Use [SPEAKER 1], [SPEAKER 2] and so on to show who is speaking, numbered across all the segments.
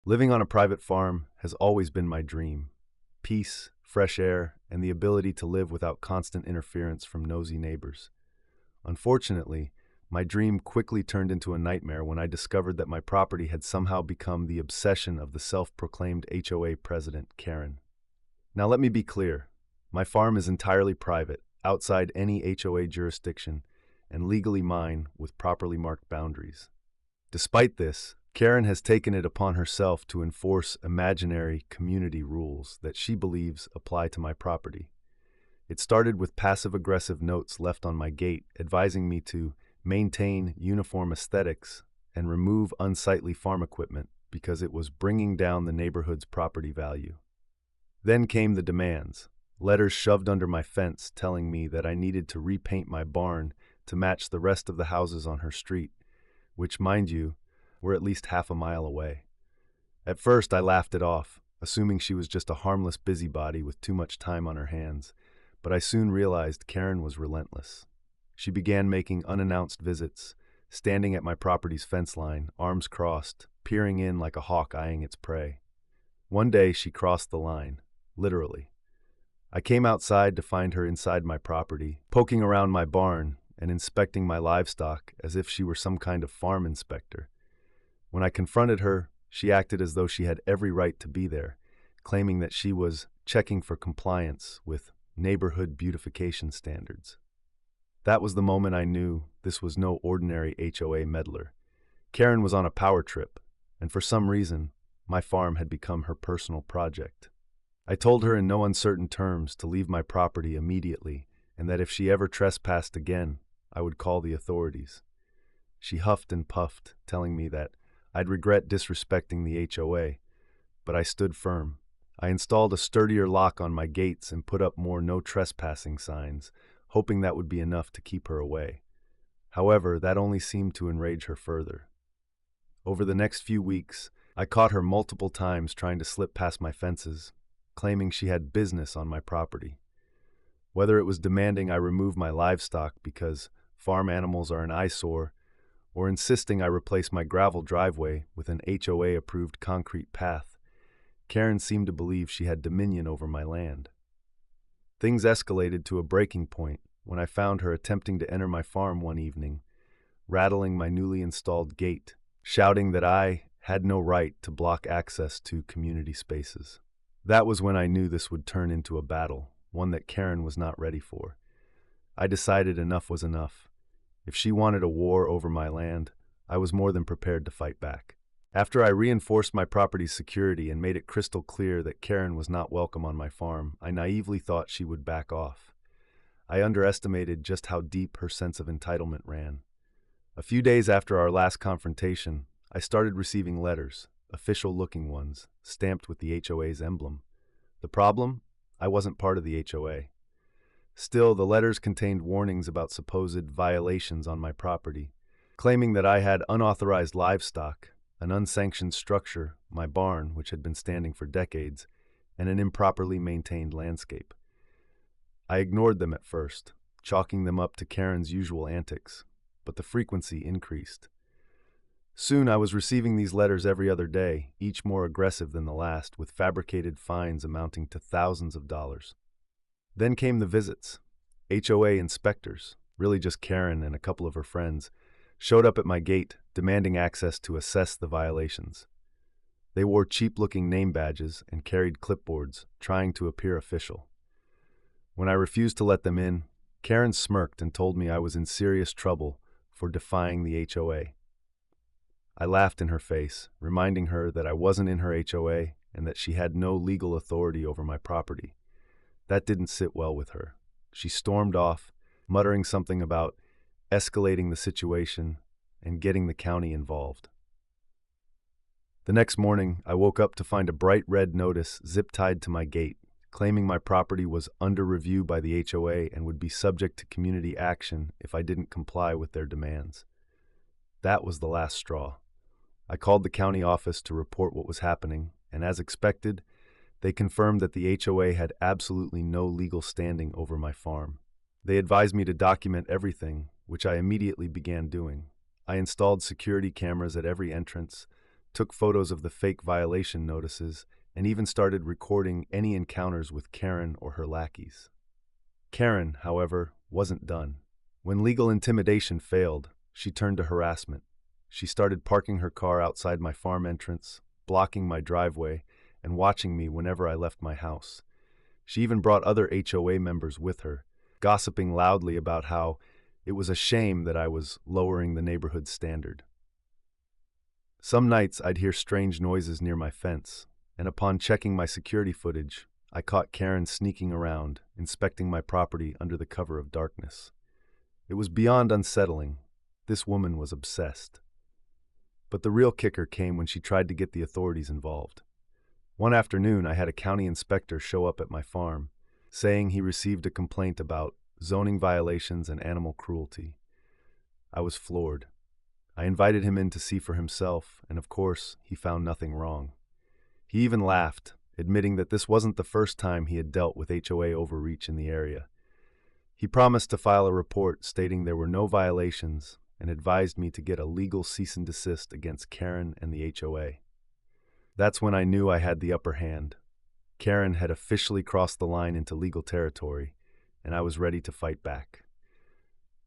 [SPEAKER 1] Living on a private farm has always been my dream. Peace, fresh air, and the ability to live without constant interference from nosy neighbors. Unfortunately, my dream quickly turned into a nightmare when I discovered that my property had somehow become the obsession of the self-proclaimed HOA president, Karen. Now let me be clear. My farm is entirely private, outside any HOA jurisdiction, and legally mine with properly marked boundaries. Despite this, Karen has taken it upon herself to enforce imaginary community rules that she believes apply to my property. It started with passive-aggressive notes left on my gate advising me to maintain uniform aesthetics and remove unsightly farm equipment because it was bringing down the neighborhood's property value. Then came the demands, letters shoved under my fence telling me that I needed to repaint my barn to match the rest of the houses on her street, which, mind you, were at least half a mile away. At first, I laughed it off, assuming she was just a harmless busybody with too much time on her hands, but I soon realized Karen was relentless. She began making unannounced visits, standing at my property's fence line, arms crossed, peering in like a hawk eyeing its prey. One day, she crossed the line, literally. I came outside to find her inside my property, poking around my barn and inspecting my livestock as if she were some kind of farm inspector. When I confronted her, she acted as though she had every right to be there, claiming that she was checking for compliance with neighborhood beautification standards. That was the moment I knew this was no ordinary HOA meddler. Karen was on a power trip, and for some reason, my farm had become her personal project. I told her in no uncertain terms to leave my property immediately, and that if she ever trespassed again, I would call the authorities. She huffed and puffed, telling me that I'd regret disrespecting the HOA, but I stood firm. I installed a sturdier lock on my gates and put up more no trespassing signs, hoping that would be enough to keep her away. However, that only seemed to enrage her further. Over the next few weeks, I caught her multiple times trying to slip past my fences, claiming she had business on my property. Whether it was demanding I remove my livestock because farm animals are an eyesore, or insisting I replace my gravel driveway with an HOA-approved concrete path, Karen seemed to believe she had dominion over my land. Things escalated to a breaking point when I found her attempting to enter my farm one evening, rattling my newly installed gate, shouting that I had no right to block access to community spaces. That was when I knew this would turn into a battle, one that Karen was not ready for. I decided enough was enough. If she wanted a war over my land, I was more than prepared to fight back. After I reinforced my property's security and made it crystal clear that Karen was not welcome on my farm, I naively thought she would back off. I underestimated just how deep her sense of entitlement ran. A few days after our last confrontation, I started receiving letters, official-looking ones, stamped with the HOA's emblem. The problem? I wasn't part of the HOA. Still, the letters contained warnings about supposed violations on my property, claiming that I had unauthorized livestock, an unsanctioned structure, my barn, which had been standing for decades, and an improperly maintained landscape. I ignored them at first, chalking them up to Karen's usual antics, but the frequency increased. Soon I was receiving these letters every other day, each more aggressive than the last, with fabricated fines amounting to thousands of dollars. Then came the visits. HOA inspectors, really just Karen and a couple of her friends, showed up at my gate, demanding access to assess the violations. They wore cheap-looking name badges and carried clipboards, trying to appear official. When I refused to let them in, Karen smirked and told me I was in serious trouble for defying the HOA. I laughed in her face, reminding her that I wasn't in her HOA and that she had no legal authority over my property. That didn't sit well with her. She stormed off, muttering something about escalating the situation and getting the county involved. The next morning, I woke up to find a bright red notice zip-tied to my gate, claiming my property was under review by the HOA and would be subject to community action if I didn't comply with their demands. That was the last straw. I called the county office to report what was happening, and as expected, they confirmed that the HOA had absolutely no legal standing over my farm. They advised me to document everything, which I immediately began doing. I installed security cameras at every entrance, took photos of the fake violation notices, and even started recording any encounters with Karen or her lackeys. Karen, however, wasn't done. When legal intimidation failed, she turned to harassment. She started parking her car outside my farm entrance, blocking my driveway, and watching me whenever I left my house. She even brought other HOA members with her, gossiping loudly about how it was a shame that I was lowering the neighborhood standard. Some nights I'd hear strange noises near my fence, and upon checking my security footage, I caught Karen sneaking around, inspecting my property under the cover of darkness. It was beyond unsettling. This woman was obsessed. But the real kicker came when she tried to get the authorities involved. One afternoon, I had a county inspector show up at my farm, saying he received a complaint about zoning violations and animal cruelty. I was floored. I invited him in to see for himself, and of course, he found nothing wrong. He even laughed, admitting that this wasn't the first time he had dealt with HOA overreach in the area. He promised to file a report stating there were no violations and advised me to get a legal cease and desist against Karen and the HOA. That's when I knew I had the upper hand. Karen had officially crossed the line into legal territory, and I was ready to fight back.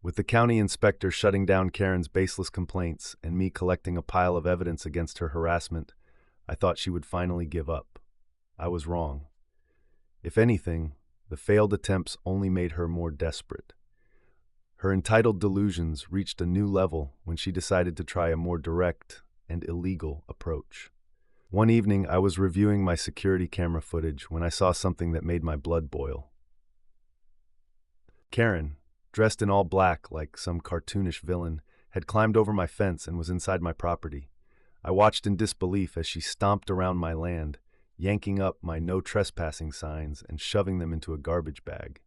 [SPEAKER 1] With the county inspector shutting down Karen's baseless complaints and me collecting a pile of evidence against her harassment, I thought she would finally give up. I was wrong. If anything, the failed attempts only made her more desperate. Her entitled delusions reached a new level when she decided to try a more direct and illegal approach. One evening, I was reviewing my security camera footage when I saw something that made my blood boil. Karen, dressed in all black like some cartoonish villain, had climbed over my fence and was inside my property. I watched in disbelief as she stomped around my land, yanking up my no trespassing signs and shoving them into a garbage bag.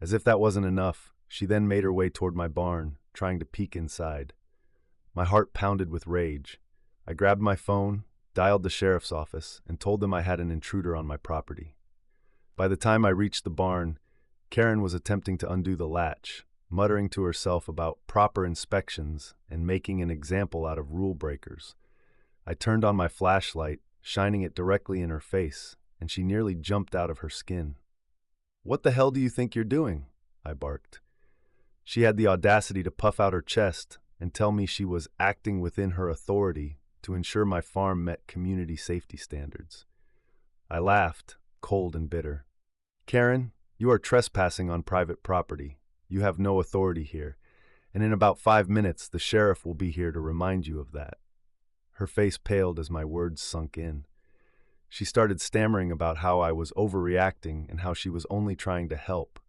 [SPEAKER 1] As if that wasn't enough, she then made her way toward my barn, trying to peek inside. My heart pounded with rage. I grabbed my phone, dialed the sheriff's office, and told them I had an intruder on my property. By the time I reached the barn, Karen was attempting to undo the latch, muttering to herself about proper inspections and making an example out of rule breakers. I turned on my flashlight, shining it directly in her face, and she nearly jumped out of her skin. "What the hell do you think you're doing?" I barked. She had the audacity to puff out her chest and tell me she was acting within her authority to ensure my farm met community safety standards. I laughed, cold and bitter. "Karen, you are trespassing on private property. You have no authority here, and in about 5 minutes the sheriff will be here to remind you of that." Her face paled as my words sunk in. She started stammering about how I was overreacting and how she was only trying to help,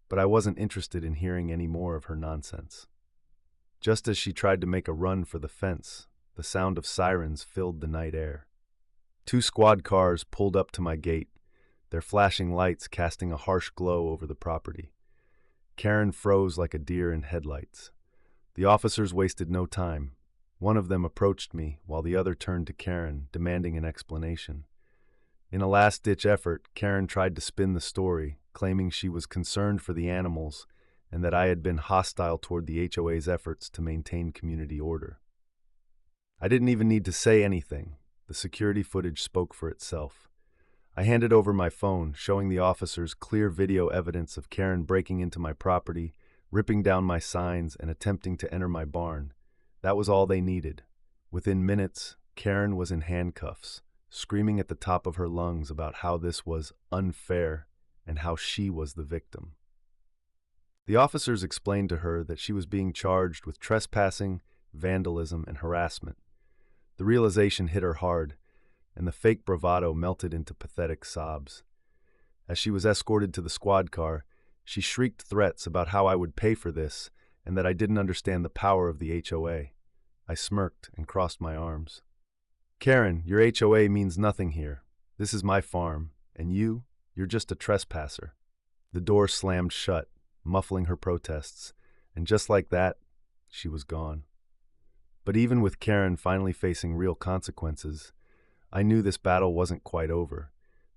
[SPEAKER 1] but I wasn't interested in hearing any more of her nonsense. Just as she tried to make a run for the fence, the sound of sirens filled the night air. 2 squad cars pulled up to my gate, their flashing lights casting a harsh glow over the property. Karen froze like a deer in headlights. The officers wasted no time. One of them approached me, while the other turned to Karen, demanding an explanation. In a last-ditch effort, Karen tried to spin the story, claiming she was concerned for the animals and that I had been hostile toward the HOA's efforts to maintain community order. I didn't even need to say anything. The security footage spoke for itself. I handed over my phone, showing the officers clear video evidence of Karen breaking into my property, ripping down my signs, and attempting to enter my barn. That was all they needed. Within minutes, Karen was in handcuffs, screaming at the top of her lungs about how this was unfair and how she was the victim. The officers explained to her that she was being charged with trespassing, vandalism, and harassment. The realization hit her hard, and the fake bravado melted into pathetic sobs. As she was escorted to the squad car, she shrieked threats about how I would pay for this and that I didn't understand the power of the HOA. I smirked and crossed my arms. "Karen, your HOA means nothing here. This is my farm, and you're just a trespasser." The door slammed shut, muffling her protests, and just like that, she was gone. But even with Karen finally facing real consequences, I knew this battle wasn't quite over.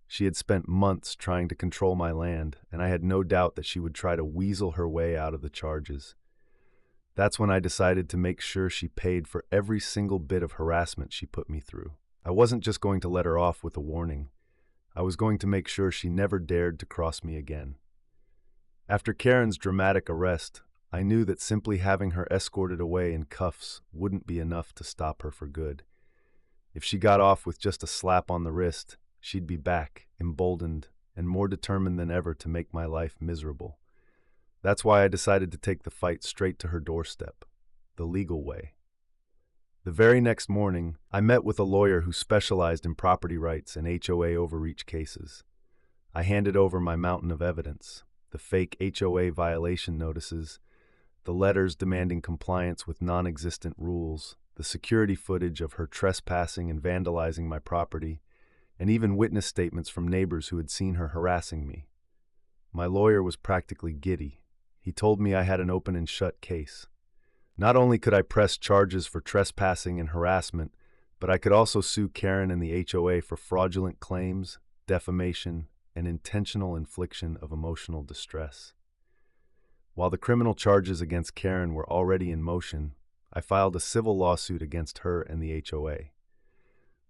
[SPEAKER 1] She had spent months trying to control my land, and I had no doubt that she would try to weasel her way out of the charges. That's when I decided to make sure she paid for every single bit of harassment she put me through. I wasn't just going to let her off with a warning. I was going to make sure she never dared to cross me again. After Karen's dramatic arrest, I knew that simply having her escorted away in cuffs wouldn't be enough to stop her for good. If she got off with just a slap on the wrist, she'd be back, emboldened, and more determined than ever to make my life miserable. That's why I decided to take the fight straight to her doorstep, the legal way. The very next morning, I met with a lawyer who specialized in property rights and HOA overreach cases. I handed over my mountain of evidence, the fake HOA violation notices, the letters demanding compliance with non-existent rules, the security footage of her trespassing and vandalizing my property, and even witness statements from neighbors who had seen her harassing me. My lawyer was practically giddy. He told me I had an open and shut case. Not only could I press charges for trespassing and harassment, but I could also sue Karen and the HOA for fraudulent claims, defamation, and intentional infliction of emotional distress. While the criminal charges against Karen were already in motion, I filed a civil lawsuit against her and the HOA.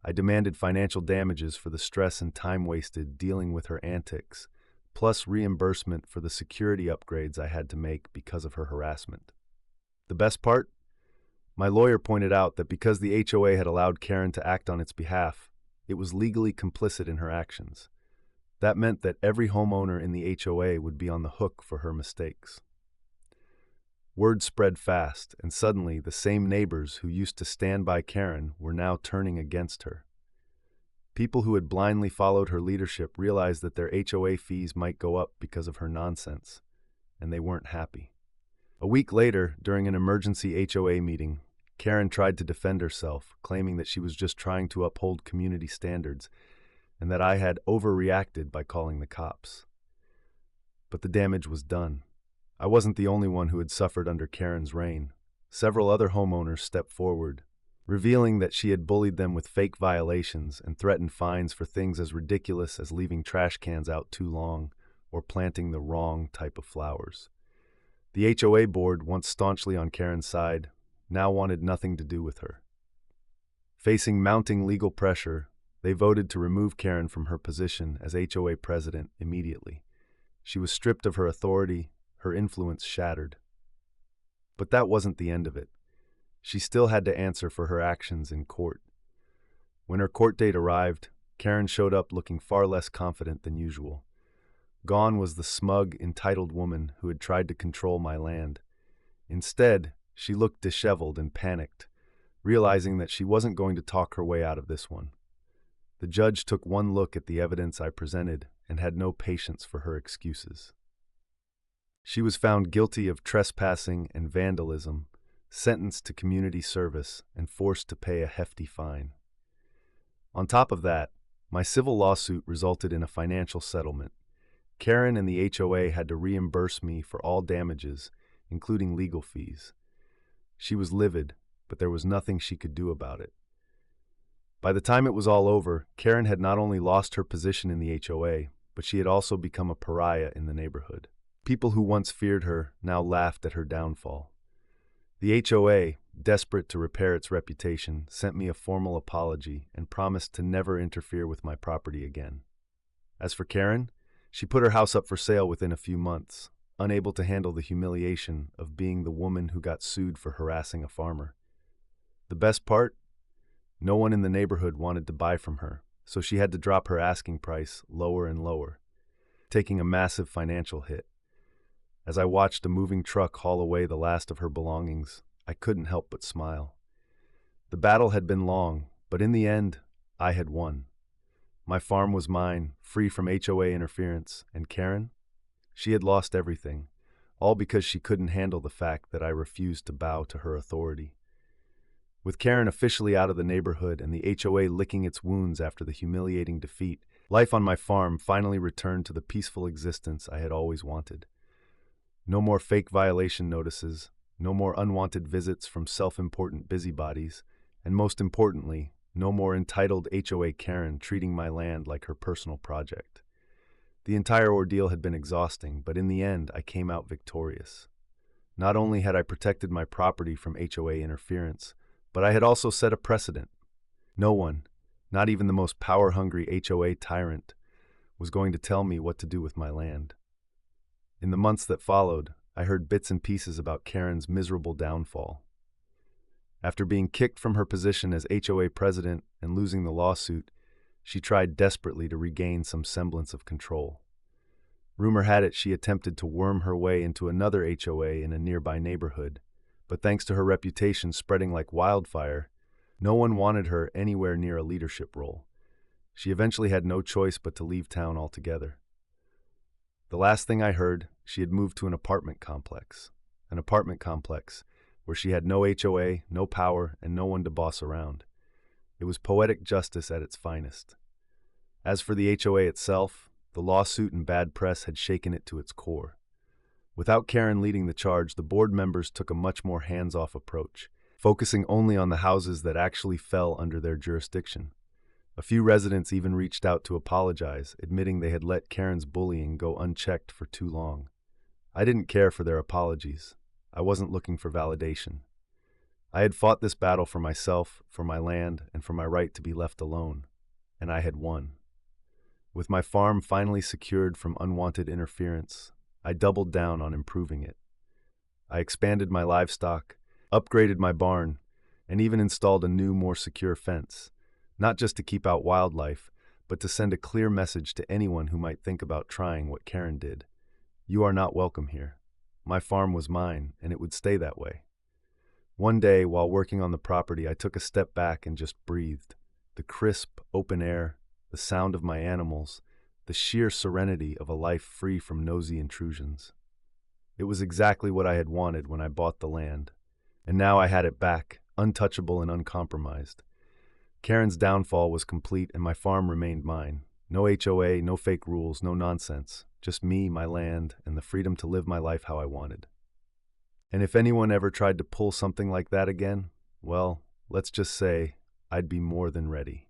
[SPEAKER 1] I demanded financial damages for the stress and time wasted dealing with her antics, plus reimbursement for the security upgrades I had to make because of her harassment. The best part? My lawyer pointed out that because the HOA had allowed Karen to act on its behalf, it was legally complicit in her actions. That meant that every homeowner in the HOA would be on the hook for her mistakes. Word spread fast, and suddenly the same neighbors who used to stand by Karen were now turning against her. People who had blindly followed her leadership realized that their HOA fees might go up because of her nonsense, and they weren't happy. A week later, during an emergency HOA meeting, Karen tried to defend herself, claiming that she was just trying to uphold community standards and that I had overreacted by calling the cops. But the damage was done. I wasn't the only one who had suffered under Karen's reign. Several other homeowners stepped forward, revealing that she had bullied them with fake violations and threatened fines for things as ridiculous as leaving trash cans out too long or planting the wrong type of flowers. The HOA board, once staunchly on Karen's side, now wanted nothing to do with her. Facing mounting legal pressure, they voted to remove Karen from her position as HOA president immediately. She was stripped of her authority, her influence shattered. But that wasn't the end of it. She still had to answer for her actions in court. When her court date arrived, Karen showed up looking far less confident than usual. Gone was the smug, entitled woman who had tried to control my land. Instead, she looked disheveled and panicked, realizing that she wasn't going to talk her way out of this one. The judge took one look at the evidence I presented and had no patience for her excuses. She was found guilty of trespassing and vandalism, sentenced to community service, and forced to pay a hefty fine. On top of that, my civil lawsuit resulted in a financial settlement. Karen and the HOA had to reimburse me for all damages, including legal fees. She was livid, but there was nothing she could do about it. By the time it was all over, Karen had not only lost her position in the HOA, but she had also become a pariah in the neighborhood. People who once feared her now laughed at her downfall. The HOA, desperate to repair its reputation, sent me a formal apology and promised to never interfere with my property again. As for Karen, she put her house up for sale within a few months, unable to handle the humiliation of being the woman who got sued for harassing a farmer. The best part? No one in the neighborhood wanted to buy from her, so she had to drop her asking price lower and lower, taking a massive financial hit. As I watched a moving truck haul away the last of her belongings, I couldn't help but smile. The battle had been long, but in the end, I had won. My farm was mine, free from HOA interference, and Karen? She had lost everything, all because she couldn't handle the fact that I refused to bow to her authority. With Karen officially out of the neighborhood and the HOA licking its wounds after the humiliating defeat, life on my farm finally returned to the peaceful existence I had always wanted. No more fake violation notices, no more unwanted visits from self-important busybodies, and most importantly, no more entitled HOA Karen treating my land like her personal project. The entire ordeal had been exhausting, but in the end, I came out victorious. Not only had I protected my property from HOA interference, but I had also set a precedent. No one, not even the most power-hungry HOA tyrant, was going to tell me what to do with my land. In the months that followed, I heard bits and pieces about Karen's miserable downfall. After being kicked from her position as HOA president and losing the lawsuit, she tried desperately to regain some semblance of control. Rumor had it she attempted to worm her way into another HOA in a nearby neighborhood, but thanks to her reputation spreading like wildfire, no one wanted her anywhere near a leadership role. She eventually had no choice but to leave town altogether. The last thing I heard, she had moved to an apartment complex where she had no HOA, no power, and no one to boss around. It was poetic justice at its finest. As for the HOA itself, the lawsuit and bad press had shaken it to its core. Without Karen leading the charge, the board members took a much more hands-off approach, focusing only on the houses that actually fell under their jurisdiction. A few residents even reached out to apologize, admitting they had let Karen's bullying go unchecked for too long. I didn't care for their apologies. I wasn't looking for validation. I had fought this battle for myself, for my land, and for my right to be left alone, and I had won. With my farm finally secured from unwanted interference, I doubled down on improving it. I expanded my livestock, upgraded my barn, and even installed a new, more secure fence, not just to keep out wildlife, but to send a clear message to anyone who might think about trying what Karen did. You are not welcome here. My farm was mine, and it would stay that way. One day, while working on the property, I took a step back and just breathed. The crisp, open air, the sound of my animals, the sheer serenity of a life free from nosy intrusions. It was exactly what I had wanted when I bought the land, and now I had it back, untouchable and uncompromised. Karen's downfall was complete, and my farm remained mine. No HOA, no fake rules, no nonsense. Just me, my land, and the freedom to live my life how I wanted. And if anyone ever tried to pull something like that again, well, let's just say I'd be more than ready.